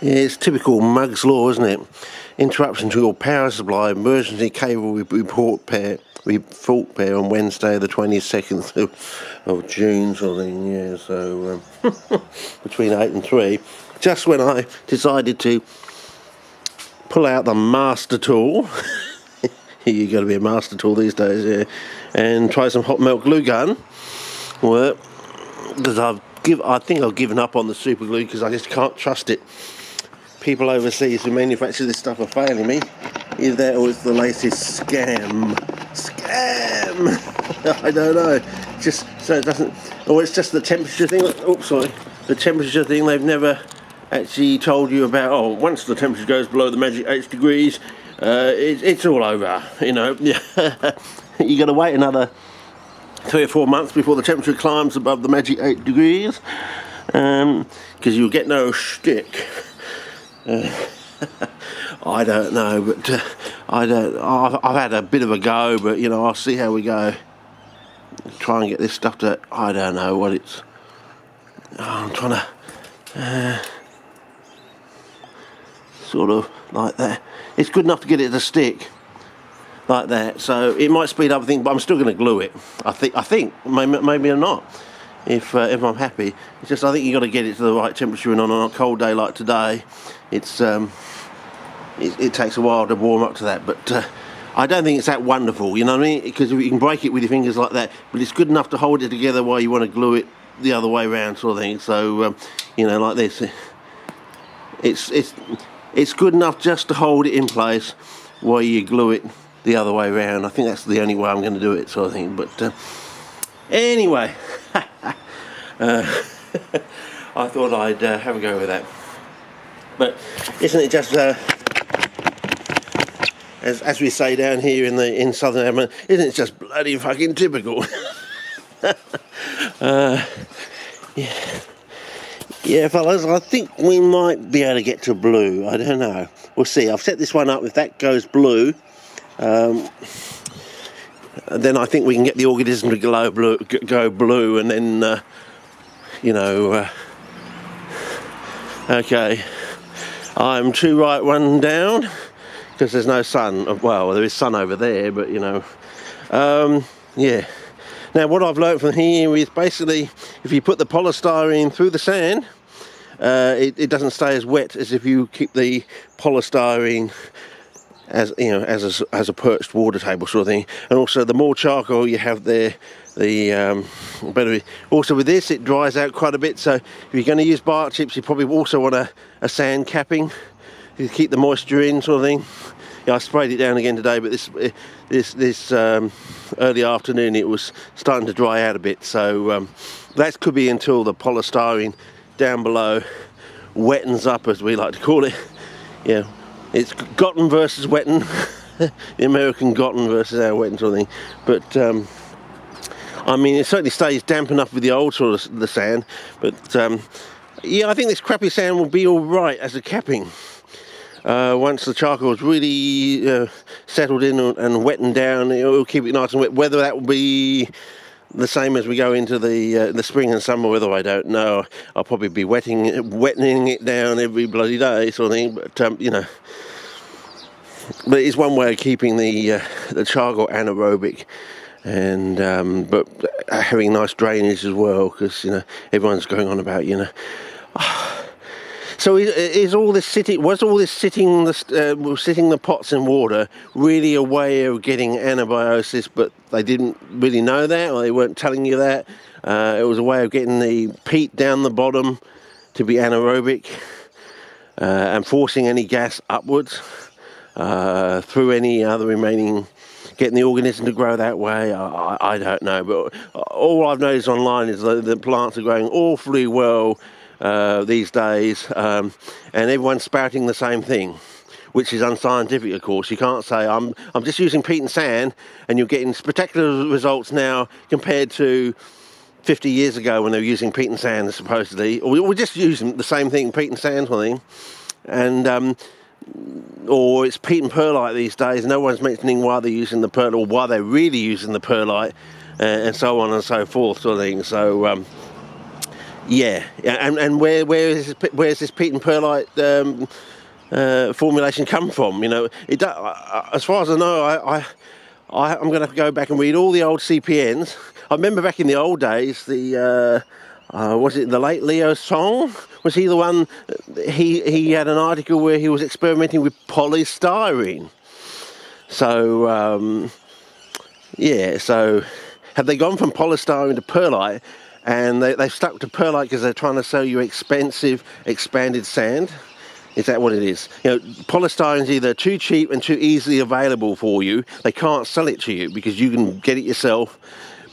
Yeah, it's typical Mug's Law, isn't it? Interruption to your power supply, emergency cable report pair on Wednesday the 22nd of June, sort of thing, yeah, so between 8 and 3, just when I decided to pull out the master tool, you got to be a master tool these days, yeah, and try some hot melt glue gun, well, because I think I've given up on the super glue because I just can't trust it. People overseas who manufacture this stuff are failing me. Either that or it's the latest scam. I don't know. Just so it doesn't, or it's just the temperature thing. Oops, sorry. The temperature thing they've never actually told you about. Oh, once the temperature goes below the magic 8 degrees, it's all over. You know, you got to wait another 3 or 4 months before the temperature climbs above the magic 8 degrees, because you'll get no shtick. I don't know, but I've had a bit of a go, but you know, I'll see how we go. Try and get this stuff to, I don't know what it's, I'm trying to sort of like that. It's good enough to get it to stick like that, so it might speed up things, but I'm still going to glue it. I think maybe I'm not. If I'm happy, it's just I think you got to get it to the right temperature, and on a cold day like today, it's it takes a while to warm up to that. But I don't think it's that wonderful, you know what I mean? Because you can break it with your fingers like that, but it's good enough to hold it together while you want to glue it the other way around, sort of thing. So you know, like this, it's good enough just to hold it in place while you glue it the other way around. I think that's the only way I'm going to do it, sort of thing. But anyway. I thought I'd have a go with that. But isn't it just as we say down here in Southern Adelaide, isn't it just bloody fucking typical? Yeah, fellas, I think we might be able to get to blue. I don't know. We'll see. I've set this one up. If that goes blue, then I think we can get the organism to go blue, and then you know, okay, I'm 2 right, 1 down, because there's no sun. Well, there is sun over there, but you know, yeah. Now what I've learned from here is basically if you put the polystyrene through the sand, it doesn't stay as wet as if you keep the polystyrene as you know, as a perched water table sort of thing. And also the more charcoal you have there, the better. Also with this, it dries out quite a bit, so if you're going to use bark chips, you probably also want a sand capping to keep the moisture in, sort of thing. Yeah, I sprayed it down again today, but this early afternoon it was starting to dry out a bit, so that could be until the polystyrene down below wettens up, as we like to call it. Yeah, it's Gotten versus wetting. The American Gotten versus our wetting sort of thing. But I mean, it certainly stays damp enough with the old sort of the sand, but yeah, I think this crappy sand will be all right as a capping once the charcoal is really settled in and wetting down. It'll keep it nice and wet. Whether that will be the same as we go into the spring and summer weather, I don't know. I'll probably be wetting it down every bloody day, sort of thing. But you know, but it's one way of keeping the charcoal anaerobic, and but having nice drainage as well, because you know everyone's going on about, you know. So was all this sitting the pots in water really a way of getting anabiosis, but they didn't really know that, or they weren't telling you that? It was a way of getting the peat down the bottom to be anaerobic, and forcing any gas upwards through any other remaining, getting the organism to grow that way. I don't know, but all I've noticed online is the plants are growing awfully well these days, and everyone's spouting the same thing, which is unscientific, of course. You can't say I'm just using peat and sand and you're getting spectacular results now compared to 50 years ago when they were using peat and sand supposedly, or we're just using the same thing, peat and sand sort of thing, and or it's peat and perlite these days. No one's mentioning why they're using the perlite, or why they're really using the perlite, and so on and so forth, sort of thing. So Yeah, and where's this peat and perlite formulation come from? You know, as far as I know, I'm going to have to go back and read all the old CPNs. I remember back in the old days, was it the late Leo Song? Was he the one? He had an article where he was experimenting with polystyrene. So yeah, so have they gone from polystyrene to perlite? And they've stuck to perlite because they're trying to sell you expensive expanded sand. Is that what it is? You know, polystyrene is either too cheap and too easily available for you. They can't sell it to you because you can get it yourself.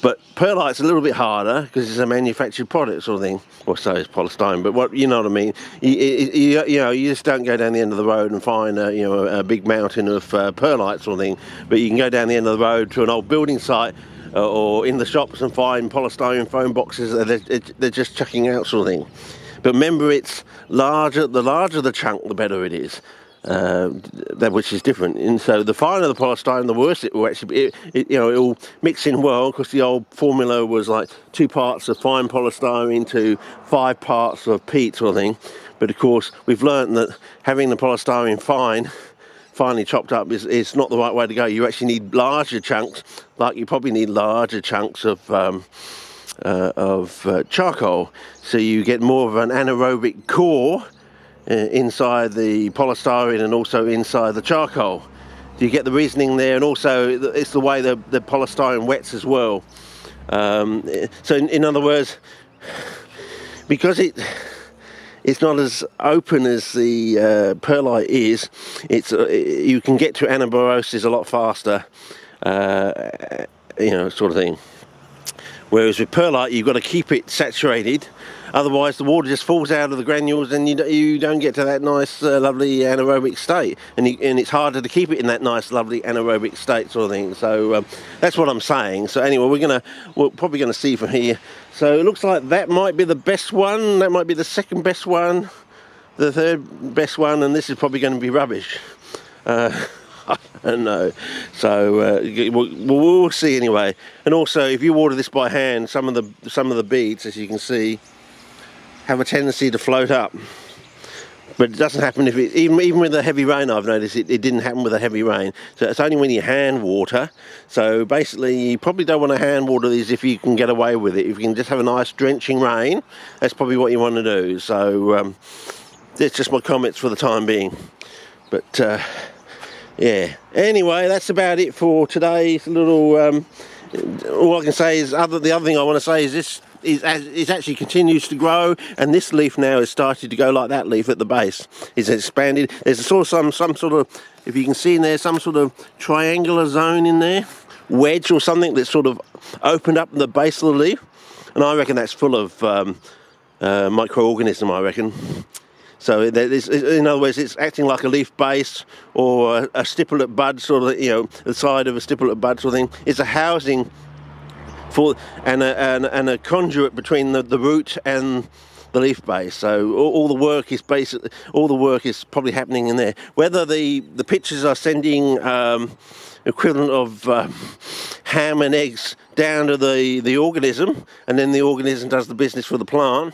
But perlite's a little bit harder because it's a manufactured product sort of thing. Well, so is polystyrene, but what, you know what I mean? You know, you just don't go down the end of the road and find a big mountain of perlite sort of thing. But you can go down the end of the road to an old building site or in the shops and find polystyrene foam boxes that they're just chucking out sort of thing. But remember, it's larger. The larger the chunk, the better it is. Which is different. And so the finer the polystyrene, the worse it will actually be. It'll mix in well, because the old formula was like 2 parts of fine polystyrene to 5 parts of peat sort of thing. But of course, we've learned that having the polystyrene finely chopped up is not the right way to go. You actually need larger chunks, like you probably need larger chunks of charcoal, so you get more of an anaerobic core inside the polystyrene and also inside the charcoal. Do you get the reasoning there? And also it's the way the polystyrene wets as well. So in other words, because it's not as open as the perlite is, you can get to anaborosis a lot faster, sort of thing. Whereas with perlite, you've got to keep it saturated, otherwise the water just falls out of the granules and you don't get to that nice, lovely anaerobic state. And it's harder to keep it in that nice, lovely anaerobic state sort of thing. So that's what I'm saying. So anyway, we're probably going to see from here. So it looks like that might be the best one, that might be the second best one, the third best one, and this is probably going to be rubbish. I don't know. So we'll see anyway. And also, if you water this by hand, some of the beads, as you can see, have a tendency to float up. But it doesn't happen if even with a heavy rain. I've noticed it didn't happen with a heavy rain. So it's only when you hand water. So basically, you probably don't want to hand water these if you can get away with it. If you can just have a nice drenching rain, that's probably what you want to do. So that's just my comments for the time being. But yeah. Anyway, that's about it for today's little. All I can say is, the other thing I want to say is this is actually continues to grow, and this leaf now has started to go like that leaf at the base. It's expanded. There's some sort of, if you can see in there, some sort of triangular zone in there, wedge or something that's sort of opened up in the base of the leaf, and I reckon that's full of microorganism. I reckon. So in other words, it's acting like a leaf base or a stipulate bud, sort of, the side of a stipulate bud sort of thing. It's a housing for and a conduit between the root and the leaf base. So all the work is probably happening in there. Whether the pictures are sending equivalent of ham and eggs down to the organism, and then the organism does the business for the plant,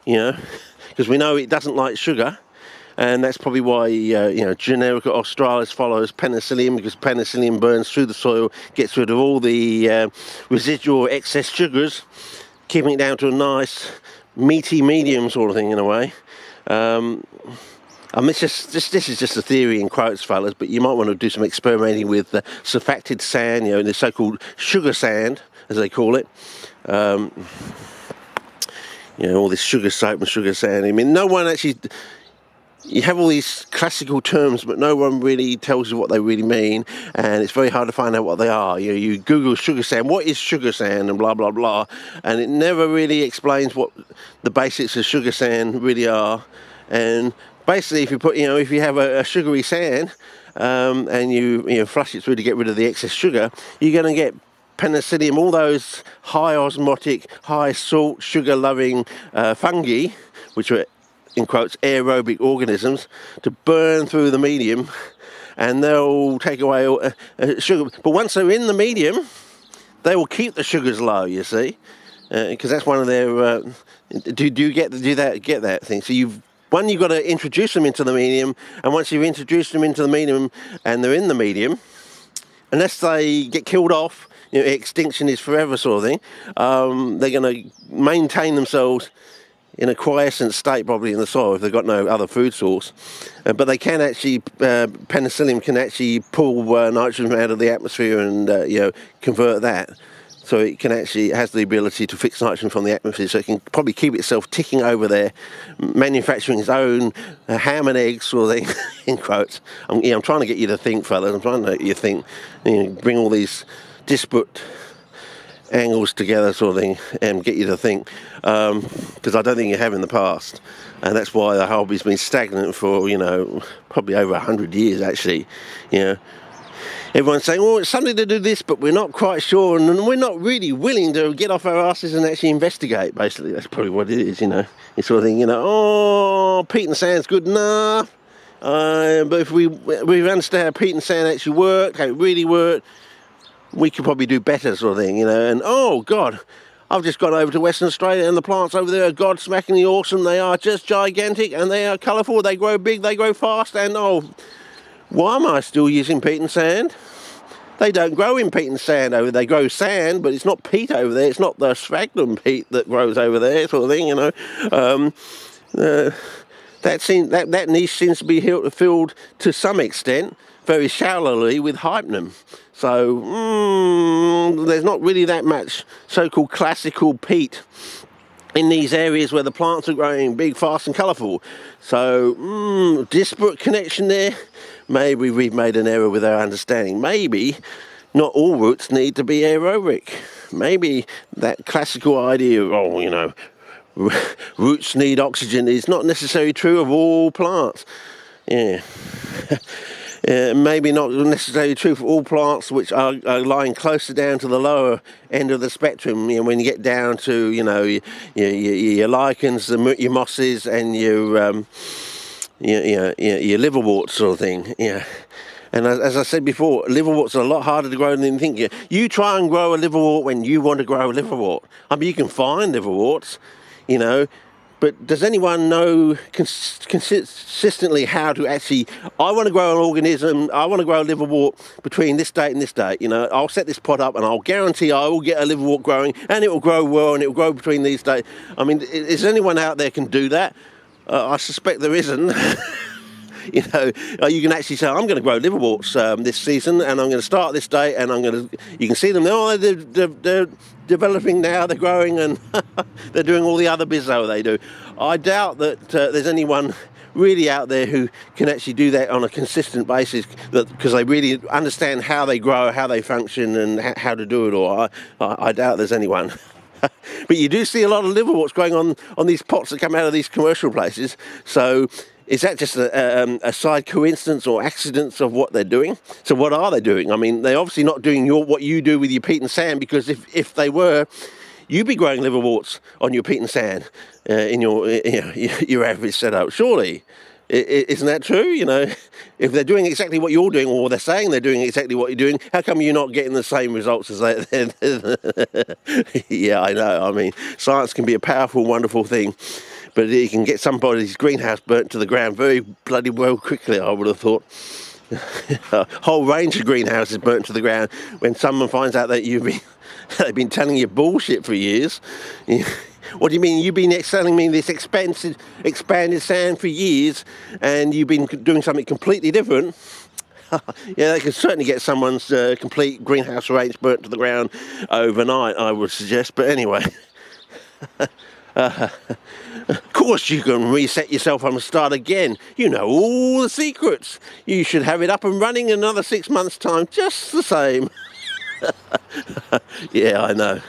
because we know it doesn't like sugar, and that's probably why Generica australis follows penicillium, because penicillium burns through the soil, gets rid of all the residual excess sugars, keeping it down to a nice meaty medium sort of thing in a way. This is just a theory in quotes, fellas, but you might want to do some experimenting with surfacted sand, the so-called sugar sand, as they call it. All this sugar soap and sugar sand. I mean, no one actually. You have all these classical terms, but no one really tells you what they really mean, and it's very hard to find out what they are. You Google sugar sand, what is sugar sand, and blah blah blah, and it never really explains what the basics of sugar sand really are. And basically, if you have a sugary sand, and you flush it through to get rid of the excess sugar, you're going to get penicillium, all those high osmotic, high salt, sugar-loving fungi, which are, in quotes, aerobic organisms, to burn through the medium, and they'll take away sugar. But once they're in the medium, they will keep the sugars low, you see. because that's one of their. Do you get that thing? So you've got to introduce them into the medium, and once you've introduced them into the medium, and they're in the medium, unless they get killed off, extinction is forever sort of thing. They're going to maintain themselves in a quiescent state probably in the soil if they've got no other food source. But they can actually, penicillium can actually pull nitrogen out of the atmosphere and convert that. So it has the ability to fix nitrogen from the atmosphere, so it can probably keep itself ticking over there, manufacturing its own ham and eggs sort of thing, in quotes. I'm trying to get you to think, fellas. I'm trying to get you to think, bring all these disparate angles together sort of thing and get you to think, because I don't think you have in the past. And that's why the hobby's been stagnant for, probably over 100 years actually, Everyone's saying, well, it's something to do this, but we're not quite sure, and we're not really willing to get off our asses and actually investigate, basically. That's probably what it is, It's sort of thing, oh, peat and sand's good enough. But if we understand how peat and sand actually work, how it really worked, we could probably do better sort of thing, And, oh, God, I've just gone over to Western Australia, and the plants over there are god-smackingly awesome. They are just gigantic, and they are colourful. They grow big, they grow fast, and, oh, why am I still using peat and sand? They don't grow in peat and sand over there. They grow sand, but it's not peat over there. It's not the sphagnum peat that grows over there, sort of thing, That niche seems to be filled to some extent, very shallowly, with hypnum. So there's not really that much so-called classical peat in these areas where the plants are growing big, fast and colourful. So, disparate connection there. Maybe we've made an error with our understanding. Maybe not all roots need to be aerobic. Maybe that classical idea of, roots need oxygen is not necessarily true of all plants. Yeah. Maybe not necessarily true for all plants which are lying closer down to the lower end of the spectrum. When you get down to your lichens, your mosses, and your liverworts sort of thing. Yeah. And as I said before, liverworts are a lot harder to grow than you think. You try and grow a liverwort when you want to grow a liverwort. I mean, you can find liverworts, but does anyone know consistently how to actually, I want to grow an organism, I want to grow a liverwort between this date and this date, I'll set this pot up and I'll guarantee I will get a liverwort growing, and it will grow well, and it will grow between these dates. I mean, is anyone out there can do that? I suspect there isn't. You can actually say, I'm going to grow liverworts this season, and I'm going to start this day, and you can see them, they're developing now, they're growing, and they're doing all the other bizzo they do. I doubt that there's anyone really out there who can actually do that on a consistent basis, because they really understand how they grow, how they function, and how to do it all. I doubt there's anyone. But you do see a lot of liverworts growing on these pots that come out of these commercial places. So is that just a side coincidence or accidents of what they're doing? So what are they doing? I mean, they're obviously not doing what you do with your peat and sand, because if they were, you'd be growing liverworts on your peat and sand in your average setup, surely. Isn't that true? If they're doing exactly what you're doing, or they're saying they're doing exactly what you're doing, how come you're not getting the same results as they? Yeah, I know. I mean, science can be a powerful, wonderful thing, but you can get somebody's greenhouse burnt to the ground very bloody well quickly, I would have thought. A whole range of greenhouses burnt to the ground when someone finds out that they've been telling you bullshit for years. What do you mean? You've been selling me this expanded sand for years, and you've been doing something completely different? Yeah, they can certainly get someone's complete greenhouse range burnt to the ground overnight, I would suggest. But anyway, of course you can reset yourself and start again. You know all the secrets. You should have it up and running in another 6 months' time, just the same. Yeah, I know.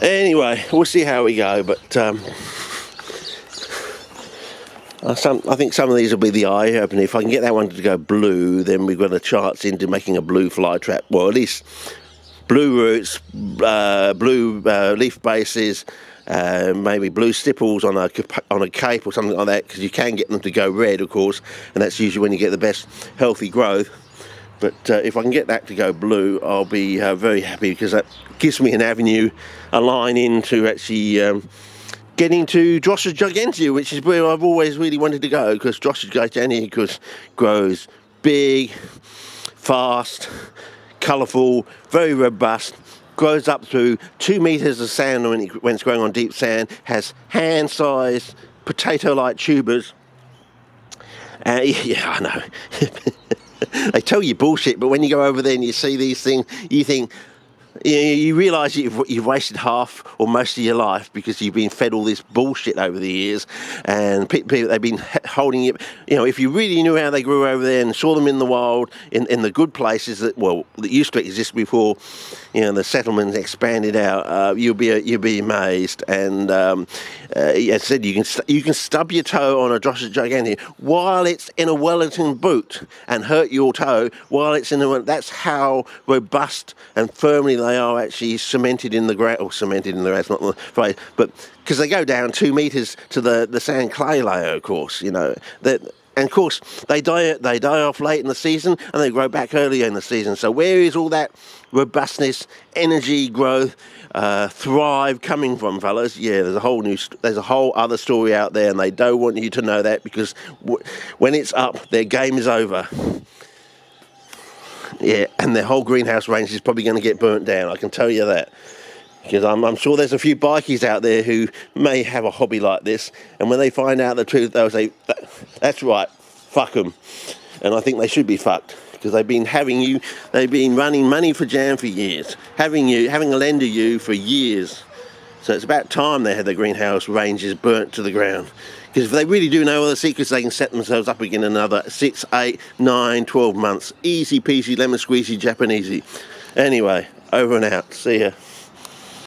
Anyway, we'll see how we go, but I think some of these will be the eye-opener. If I can get that one to go blue, then we've got a chance into making a blue fly trap. Well, at least blue roots, blue leaf bases, maybe blue stipples on a cape or something like that, because you can get them to go red, of course, and that's usually when you get the best healthy growth. But if I can get that to go blue, I'll be very happy, because that gives me an avenue, a line into actually getting to Drosophila gigantea, which is where I've always really wanted to go, because Drosophila gigantea grows big, fast, colourful, very robust, grows up through 2 metres of sand when it's growing on deep sand, has hand-sized potato-like tubers. Yeah, I know. They tell you bullshit, but when you go over there and you see these things, you think, you realise you've wasted half or most of your life, because you've been fed all this bullshit over the years, and people, they've been holding you. You know, if you really knew how they grew over there and saw them in the wild, in the good places that used to exist before, the settlements expanded out, you'll be amazed. And as I said, you can stub your toe on a Drosophila gigantea while it's in a Wellington boot and hurt your toe while it's in a. That's how robust and firmly they are actually cemented in the ground, or cemented in the ground, it's not the phrase, but because they go down 2 metres to the sand clay layer, of course, and of course they die off late in the season and they grow back earlier in the season. So where is all that robustness, energy, growth, thrive coming from, fellas? Yeah, there's a whole other story out there, and they don't want you to know that, because when it's up, their game is over. Yeah, and their whole greenhouse range is probably going to get burnt down, I can tell you that. Because I'm sure there's a few bikies out there who may have a hobby like this, and when they find out the truth, they'll say, that's right, fuck them. And I think they should be fucked, because they've been running money for jam for years, having a lender you for years. So it's about time they had their greenhouse ranges burnt to the ground. Because if they really do know all the secrets, they can set themselves up again another 6, 8, 9, 12 months. Easy peasy, lemon squeezy, Japanesey. Anyway, over and out. See ya.